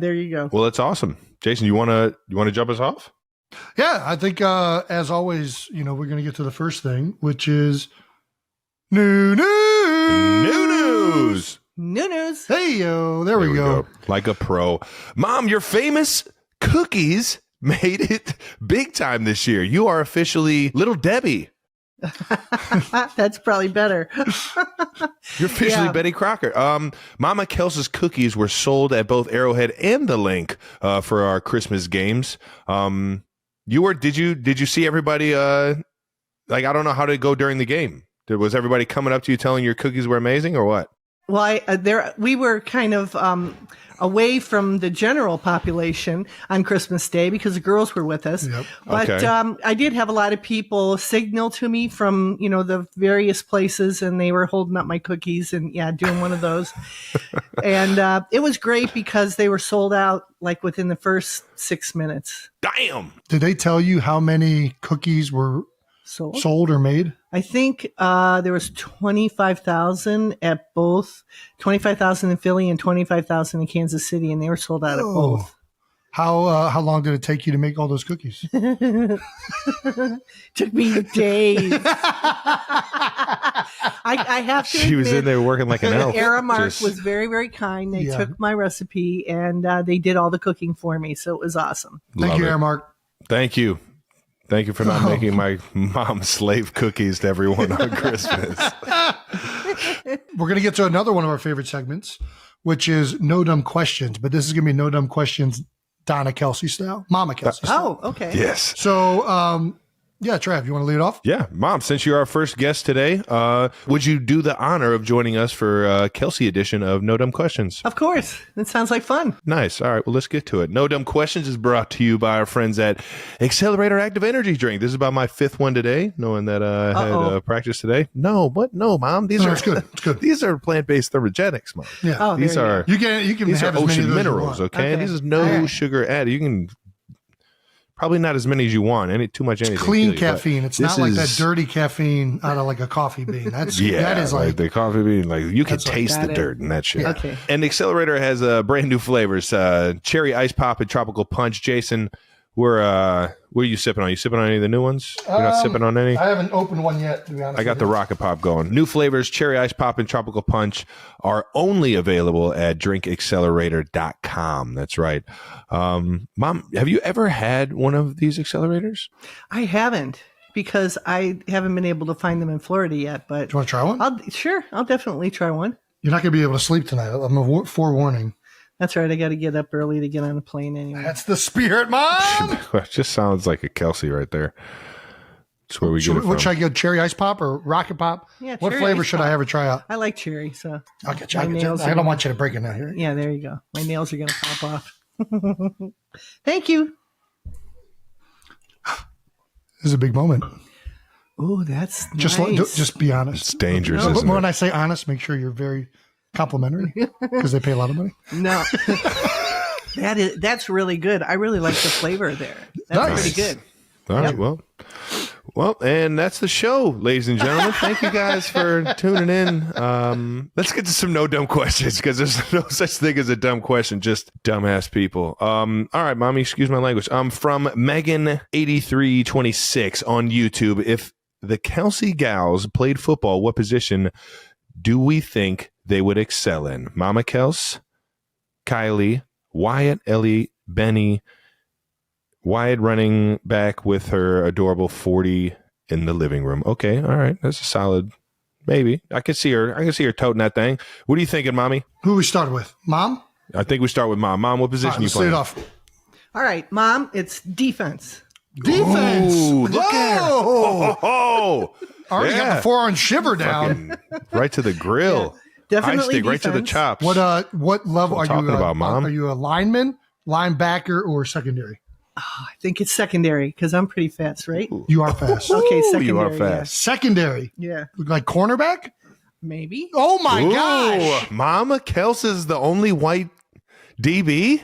There you go. Well, that's awesome. Jason, you want to jump us off? Yeah, I think as always, we're going to get to the first thing, which is new news. New news. Hey, yo, there we go. Like a pro. Mom, your famous cookies made it big time this year. You are officially Little Debbie. That's probably better. You're officially Betty Crocker. Mama Kelce's cookies were sold at both Arrowhead and the Link for our Christmas games. Did you see everybody? I don't know how to go during the game. Was everybody coming up to you telling your cookies were amazing or what? Well, we were kind of away from the general population on Christmas Day because the girls were with us. Yep. But Okay. I did have a lot of people signal to me from, the various places, and they were holding up my cookies and, doing one of those. And it was great because they were sold out like within the first 6 minutes. Damn. Did they tell you how many cookies were sold or made? I think there was 25,000 at both, 25,000 in Philly and 25,000 in Kansas City, and they were sold out at both. How long did it take you to make all those cookies? Took me days. I have to She was admit, in there working like an elf. Aramark was very, very kind. They took my recipe and they did all the cooking for me, so it was awesome. Thank you, it. Aramark. Thank you. Thank you for not making my mom's slave cookies to everyone on Christmas. We're going to get to another one of our favorite segments, which is No Dumb Questions. But this is going to be No Dumb Questions Donna Kelce style, Mama Kelce style. Oh, okay. Yes. So, Trav, you want to lead it off? Yeah. Mom, since you're our first guest today, would you do the honor of joining us for Kelce edition of No Dumb Questions? Of course. That sounds like fun. Nice. All right. Well, let's get to it. No Dumb Questions is brought to you by our friends at Accelerator Active Energy Drink. This is about my fifth one today, knowing that I had practice today. No, Mom? These are it's good. It's good. These are plant-based thermogenics, Mom. Yeah. Oh, These there you are You can these have are as many ocean of those as you minerals, want. okay? Okay. This is no All right. sugar added. You can probably not as many as you want. Too much anything. Clean kills you, but caffeine. It's this not like that is- dirty caffeine out of like a coffee bean. That is like like the coffee bean. Like you can That's like- taste the Got it. dirt in that shit. Okay. And Accelerator has brand new flavors: cherry ice pop and tropical punch. Jason, what are you sipping on? You sipping on any of the new ones? You're not sipping on any. I haven't opened one yet, to be honest. I got the Rocket Pop going. New flavors, cherry ice pop and tropical punch, are only available at drinkaccelerator.com. That's right. Mom, have you ever had one of these accelerators? I haven't because I haven't been able to find them in Florida yet. But Do you want to try one? I'll definitely try one. You're not going to be able to sleep tonight. I'm a forewarning. That's right. I got to get up early to get on a plane anyway. That's the spirit, Mom. It just sounds like a Kelce right there. That's where we get it from. What should I get? Cherry ice pop or rocket pop? Yeah, What cherry flavor ice should pop. I ever try out? I like cherry, so I'll get you. My nails I are don't want you to break it now here. yeah, there you go. My nails are gonna pop off. Thank you. This is a big moment. Oh, that's Just nice. just be honest. It's dangerous, But isn't when it? I say honest, make sure you're very complimentary because they pay a lot of money. No. That's really good. I really like the flavor there. That's Nice. pretty good. All right, well, and that's the show, ladies and gentlemen. Thank you guys for tuning in. Let's get to some no dumb questions because there's no such thing as a dumb question, just dumbass people. All right, mommy, excuse my language. From Megan8326 on YouTube. If the Kelce gals played football, what position do we think they would excel in? Mama Kels, Kylie, Wyatt, Ellie, Benny. Wyatt running back with her adorable 40 in the living room. Okay, all right. That's a solid maybe. I can see her toting that thing. What are you thinking, mommy? Who we started with? Mom? I think we start with mom. Mom, what position All right, you let's lead playing? it off. All right, Mom, it's defense. Defense. Ooh, look at her. Oh, Already got the forearm shiver down. Fucking right to the grill. Definitely High stick, right to the defense. chops. What level What are I'm you? talking about, Mom. Are you a lineman, linebacker, or secondary? I think it's secondary because I'm pretty fast, right? You are fast. Okay, Ooh, secondary. you are fast. Secondary, Yeah, like cornerback. maybe. Oh my Ooh, gosh! Mama Kels is the only white DB.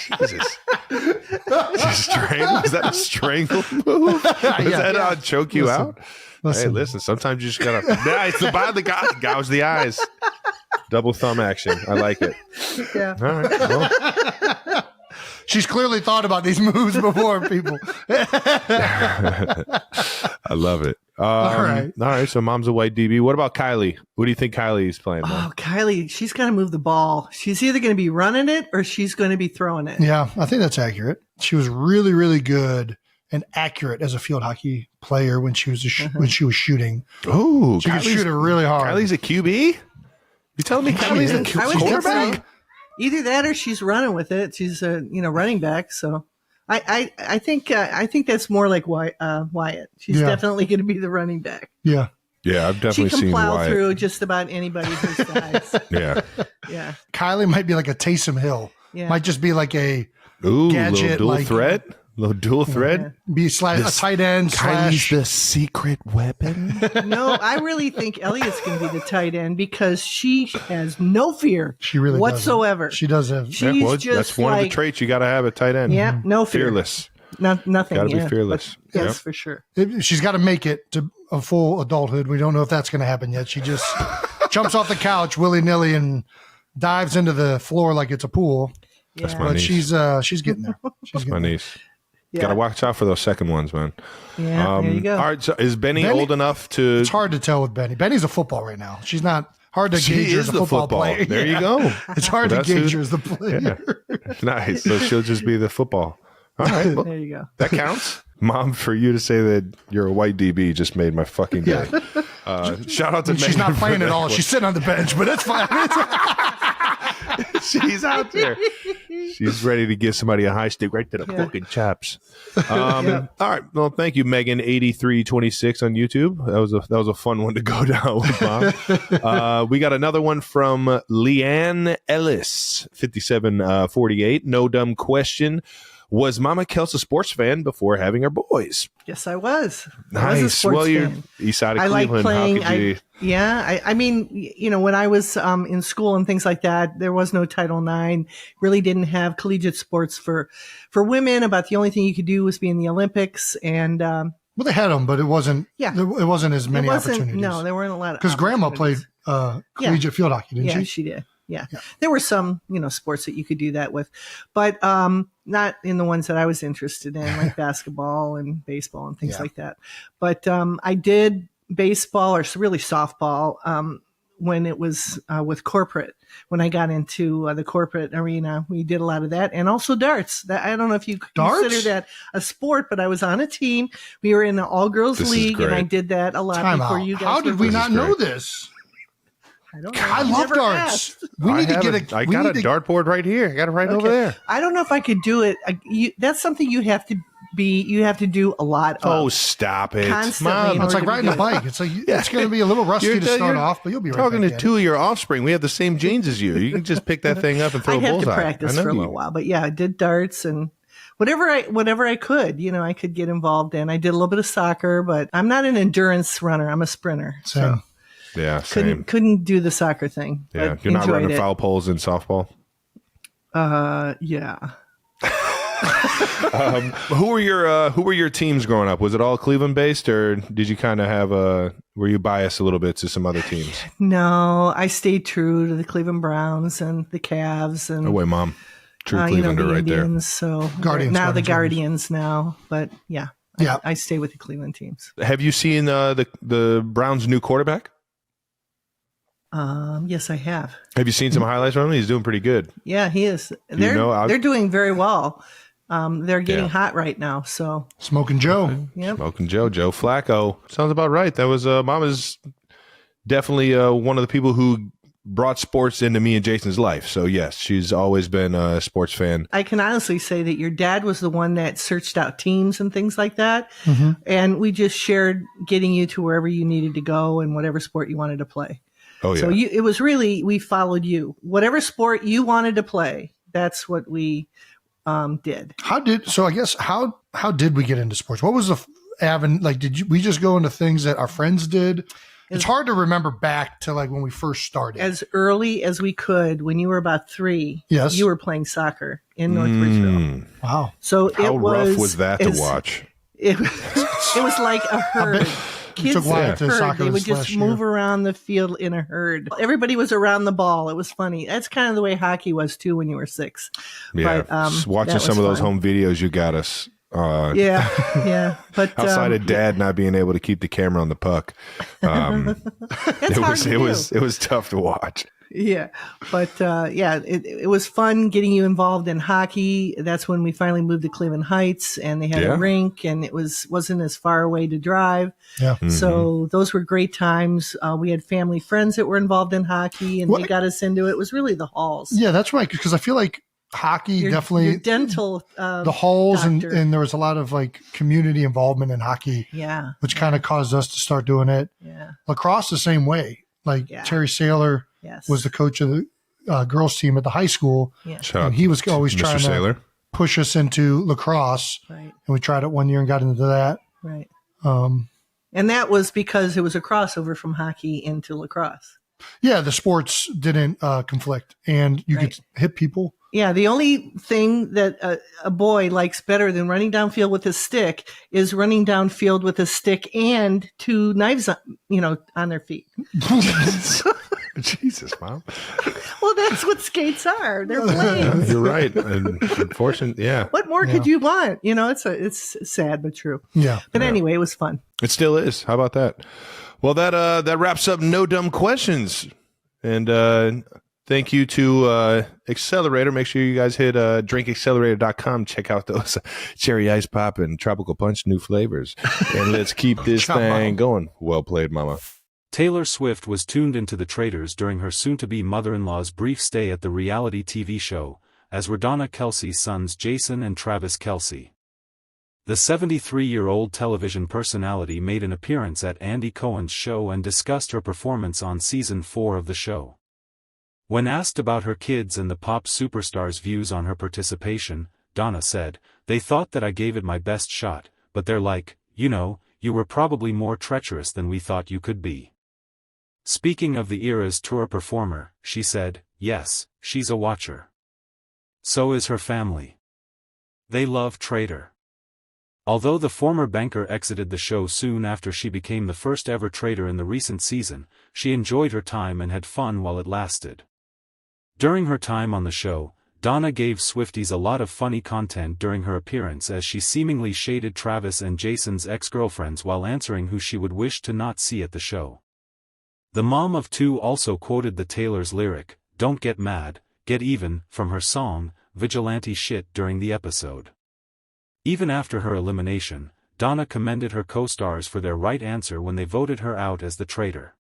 Jesus. Was that a strangle move? Was that choke you out? Hey, listen, sometimes you just gotta. It's the guy gouge the eyes. Double thumb action. I like it. Yeah. All right. Well, She's clearly thought about these moves before, people. I love it. All right. All right. So mom's a white DB. What about Kylie? What do you think Kylie's playing? Oh, Kylie, she's got to move the ball. She's either going to be running it or she's going to be throwing it. Yeah, I think that's accurate. She was really, really good and accurate as a field hockey player when she was when she was shooting. Oh, She could shoot it really hard. Kylie's a QB? You telling me Kylie's a I would think quarterback? so. Either that or she's running with it. She's a running back. So I think that's more like Wyatt. She's definitely going to be the running back. Yeah. Yeah, I've definitely She can seen plow Wyatt. through just about anybody her size. Yeah. Yeah. Kylie might be like a Taysom Hill. Yeah. Might just be like a Ooh, Gadget, little dual like- threat. Little dual thread. be slash a tight end slash. the secret weapon. No, I really think Elliot's going to be the tight end because she has no fear She really whatsoever. doesn't. She does have. She's just that's one of the like, traits you got to have at tight end. yeah, no fear. Fearless. Nothing. Got to yeah, be fearless. but yes, Yep. for sure. She's got to make it to a full adulthood. We don't know if that's going to happen yet. She just jumps off the couch willy nilly and dives into the floor like it's a pool. That's Yeah. my But niece. she's getting there. She's My getting there. niece. Yeah. Got to watch out for those second ones, man. Yeah, there you go. All right. So is Benny Benny- old enough to? It's hard to tell with Benny. Benny's a football right now. She's not hard to She gauge her is as a the football, football. player. There Yeah. you go. It's hard to That's gauge who- her as the player. Nice. So she'll just be the football. All right. Well, There you go. that counts. Mom, for you to say that you're a white DB just made my fucking day. Shout out to She's Megan not for playing at that all. one. She's sitting on the bench, but it's fine. She's out there. She's ready to give somebody a high stick right to the fucking chaps. All right. Well, thank you, Megan8326 on YouTube. That was a fun one to go down with, Mom. We got another one from Leanne Ellis, 5748. No dumb question. Was Mama Kelce a sports fan before having her boys? Yes, I was. I was a Nice. sports Well, you're fan. east side of I like Cleveland. playing. How could you? I mean, when I was in school and things like that, there was no Title IX. Really didn't have collegiate sports for women. About the only thing you could do was be in the Olympics, and Well, they had them, but it wasn't. Yeah. it wasn't as many it wasn't. opportunities. No, there weren't a lot of because Grandma played opportunities. collegiate field hockey, didn't Yeah, she? she did. Yeah. There were some, sports that you could do that with, but not in the ones that I was interested in, like basketball and baseball and things like that. But I did baseball or really softball when it was with corporate. When I got into the corporate arena, we did a lot of that, and also darts. I don't know if you Darts? consider that a sport, but I was on a team. We were in an all-girls This is league, and I great. did that a lot Time before out. you guys. How did were- we This not is know great. this? I don't know. I You love never darts. asked. We need to get I we got need a to- dartboard right here. I got it right over there. I don't know if I could do it. That's something you have to do a lot of. Oh, stop it. Constantly Mom, in It's like order to riding a do it. bike. It's like it's going to be a little rusty to start off, but you'll be right talking back to at two it. of your offspring. We have the same genes as you. You can just pick that thing up and throw I'd a have bullseye. to practice I know for a you. little while, but yeah, I did darts and whatever I could. I could get involved in. I did a little bit of soccer, but I'm not an endurance runner. I'm a sprinter. Same. So Yeah, same. couldn't do the soccer thing. Yeah, but you're not enjoyed running it. foul poles in softball. Yeah. Who were your teams growing up? Was it all Cleveland based, or did you kind of have were you biased a little bit to some other teams? No, I stayed true to the Cleveland Browns and the Cavs and Oh wait, Mom, true the Clevelander right there. Indians. So Guardians, now the Guardians. Guardians now, but yeah. Yeah. I stay with the Cleveland teams. Have you seen the Browns' new quarterback? Yes, I have. Have you seen some highlights from him? He's doing pretty good. Yeah, he is. know, They're doing very well. They're getting Yeah. hot right now. So, Smoking Joe. yep. Smoking Joe Flacco. Sounds about right. That was Mom is definitely one of the people who brought sports into me and Jason's life. So yes, she's always been a sports fan. I can honestly say that your dad was the one that searched out teams and things like that. Mm-hmm. And we just shared getting you to wherever you needed to go and whatever sport you wanted to play. Oh yeah. So it was really, we followed you. Whatever sport you wanted to play, that's what we did. How did we get into sports? What was the avenue? Like, we just go into things that our friends did? It's hard to remember back to like when we first started. As early as we could, when you were about 3, Yes. you were playing soccer in North Ridgeville. Wow. So How it was rough was that to watch? It was like a herd kids took in Wyatt a to herd. soccer They would this just last move year. around the field in a herd. Everybody was around the ball. It was funny. That's kind of the way hockey was too when you were 6. Yeah, But, watching that some of was those fun. home videos you got us. Yeah, yeah. But Outside of Dad not being able to keep the camera on the puck, that's hard to do. it was tough to watch. Yeah, but it was fun getting you involved in hockey. That's when we finally moved to Cleveland Heights, and they had Yeah. a rink, and it wasn't as far away to drive. Yeah. So those were great times. We had family friends that were involved in hockey, and they got us into it. It was really the halls. Yeah, that's right. Because I feel like hockey definitely your dental the halls and doctor. there was a lot of like community involvement in hockey, Yeah, which kind of caused us to start doing it. yeah, Lacrosse the same way. Like Yeah. Terry Saylor yes, was the coach of the girls team at the high school, yeah, Shout out and he was always Mr. trying Saylor. to push us into lacrosse. right, And we tried it one year and got into that. right. Um, And that was because it was a crossover from hockey into lacrosse. yeah, the sports didn't conflict, and you Right. could hit people. Yeah, the only thing that a boy likes better than running downfield with a stick is running downfield with a stick and 2 knives, on their feet. Jesus, Mom. Well, that's what skates are. They're blades. You're right. And unfortunately, yeah. What more could you want? It's sad but true. Yeah. But anyway, it was fun. It still is. How about that? Well, that wraps up No Dumb Questions. And thank you to Accelerator. Make sure you guys hit drinkaccelerator.com. Check out those cherry ice pop and tropical punch new flavors. And let's keep this thing going. Well played, Mama. Taylor Swift was tuned into the Traitors during her soon-to-be mother-in-law's brief stay at the reality TV show, as were Donna Kelce's sons Jason and Travis Kelce. The 73-year-old television personality made an appearance at Andy Cohen's show and discussed her performance on Season 4 of the show. When asked about her kids and the pop superstar's views on her participation, Donna said, "They thought that I gave it my best shot, but they're like, you were probably more treacherous than we thought you could be." Speaking of the Eras Tour performer, she said, "Yes, she's a watcher. So is her family. They love Traitor." Although the former banker exited the show soon after she became the first ever traitor in the recent season, she enjoyed her time and had fun while it lasted. During her time on the show, Donna gave Swifties a lot of funny content during her appearance as she seemingly shaded Travis and Jason's ex-girlfriends while answering who she would wish to not see at the show. The mom of 2 also quoted the Taylor's lyric, "Don't get mad, get even," from her song, Vigilante Shit, during the episode. Even after her elimination, Donna commended her co-stars for their right answer when they voted her out as the traitor.